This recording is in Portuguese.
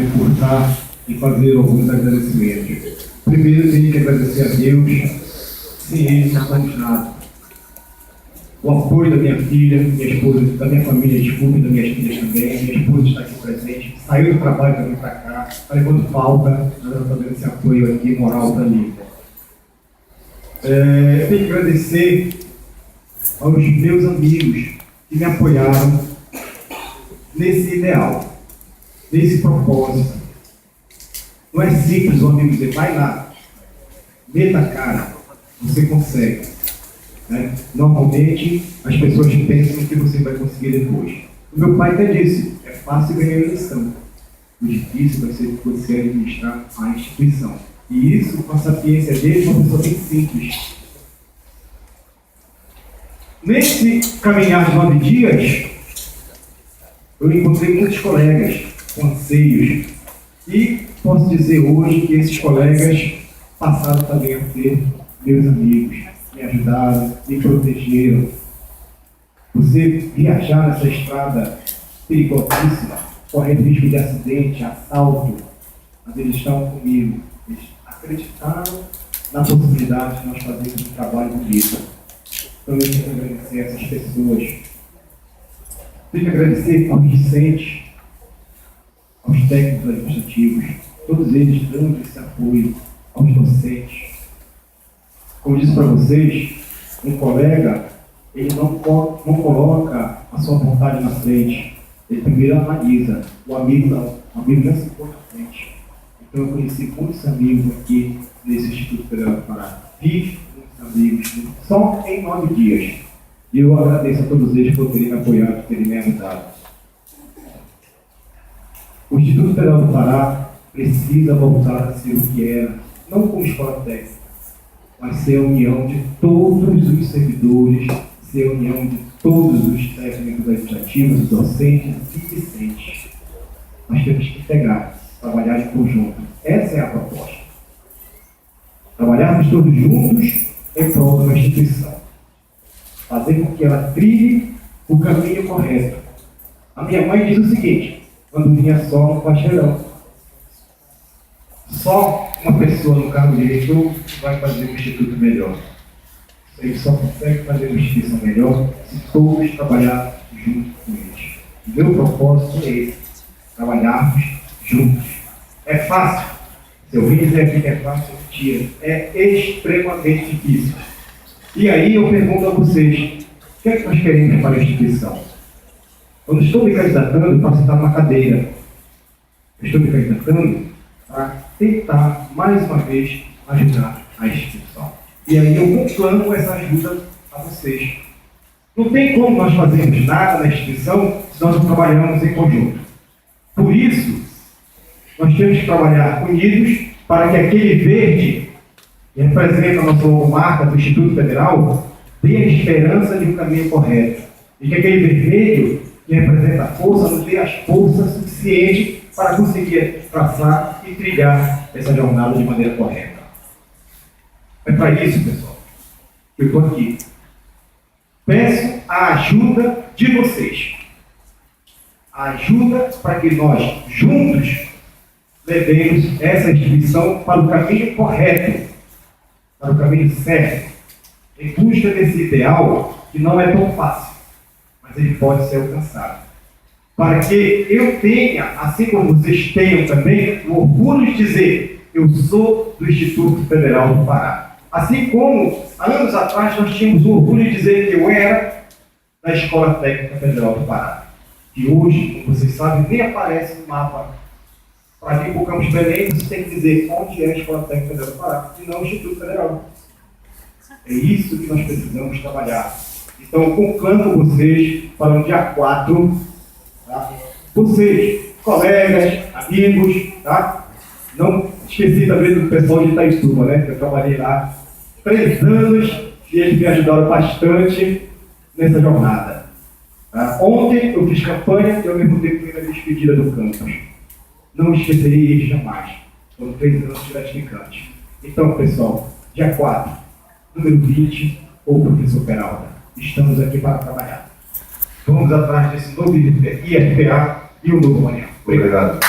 Encurtar e fazer alguns agradecimentos. Primeiro, tenho que agradecer a Deus, sem Ele não somos nada. O apoio da minha filha, minha esposa, da minha família, desculpe, das minhas filhas também. Minha esposa está aqui presente, saiu do trabalho para vir para cá, está levando falta, nós estamos dando esse apoio aqui, moral para mim. Eu tenho que agradecer aos meus amigos que me apoiaram nesse ideal, nesse propósito. Não é simples o amigo dizer, vai lá, meta a cara, você consegue. Né? Normalmente, as pessoas pensam que você vai conseguir depois. O meu pai até disse, é fácil ganhar a eleição. O difícil vai ser você administrar a instituição. E isso, com a sapiência dele, é uma pessoa bem simples. Nesse caminhar de 9 dias, eu encontrei muitos colegas com anseios. E posso dizer hoje que esses colegas passaram também a ser meus amigos. Me ajudaram, me protegeram. Você viajar nessa estrada perigosíssima, correndo risco de acidente, assalto, mas eles estavam comigo. Eles acreditaram na possibilidade de nós fazermos um trabalho bonito. Então eu tenho que agradecer a essas pessoas. Tenho que agradecer aos discentes, aos técnicos administrativos, todos eles dando esse apoio, aos docentes. Como eu disse para vocês, um colega, ele não coloca a sua vontade na frente. Ele primeiro analisa. O amigo não. O amigo já se põe na frente. Então eu conheci muitos amigos aqui nesse Instituto Federal do Pará. Fiz muitos amigos, só em 9 dias. E eu agradeço a todos eles por terem me apoiado, por terem me ajudado. O Instituto Federal do Pará precisa voltar a ser o que era, não como escola técnica, mas ser a união de todos os servidores, ser a união de todos os técnicos administrativos, docentes e discentes. Nós temos que pegar, trabalhar em conjunto. Essa é a proposta. Trabalharmos todos juntos em prol de uma instituição. Fazer com que ela trilhe o caminho correto. A minha mãe diz o seguinte, quando vinha só no quarteirão, só uma pessoa no cargo diretor vai fazer um instituto melhor. Ele só consegue fazer uma instituição melhor se todos trabalharmos juntos com eles. O meu propósito é esse, trabalharmos juntos. É fácil. Se eu vim dizer aqui que é fácil, mentira. É extremamente difícil. E aí eu pergunto a vocês, o que é que nós queremos para a instituição? Quando estou me candidatando para sentar numa cadeira, eu estou me candidatando para tentar, mais uma vez, ajudar a instituição. E aí eu conclamo essa ajuda a vocês. Não tem como nós fazermos nada na instituição se nós não trabalhamos em conjunto. Por isso, nós temos que trabalhar unidos para que aquele verde, que representa a nossa marca do Instituto Federal, dê a esperança de um caminho correto. E que aquele vermelho, que representa a força, nos dê as forças suficientes para conseguir traçar e trilhar essa jornada de maneira correta. É para isso, pessoal, que eu estou aqui. Peço a ajuda de vocês. A ajuda para que nós, juntos, levemos essa instituição para o caminho correto, para o caminho certo, em busca desse ideal que não é tão fácil, mas ele pode ser alcançado. Para que eu tenha, assim como vocês tenham também, o orgulho de dizer, eu sou do Instituto Federal do Pará. Assim como, há anos atrás, nós tínhamos o orgulho de dizer que eu era da Escola Técnica Federal do Pará. Que hoje, como vocês sabem, nem aparece no mapa. Para vir para o Campus Belém, você tem que dizer onde é a Escola Técnica Federal do Pará, e não o Instituto Federal. É isso que nós precisamos trabalhar. Então, eu conclamo vocês para o dia 4, tá? Vocês, colegas, amigos, tá? Não esqueci também do pessoal de Itaituba, né? Que eu trabalhei lá 3 anos e eles me ajudaram bastante nessa jornada. Tá? Ontem eu fiz campanha e ao mesmo tempo fui na despedida do campus. Não esquecerei eles jamais. Foram 3 anos gratificantes. Então, pessoal, dia 4, número 20, ou professor Peralta, estamos aqui para trabalhar. Vamos atrás desse novo IFPA e o novo amanhã. Obrigado.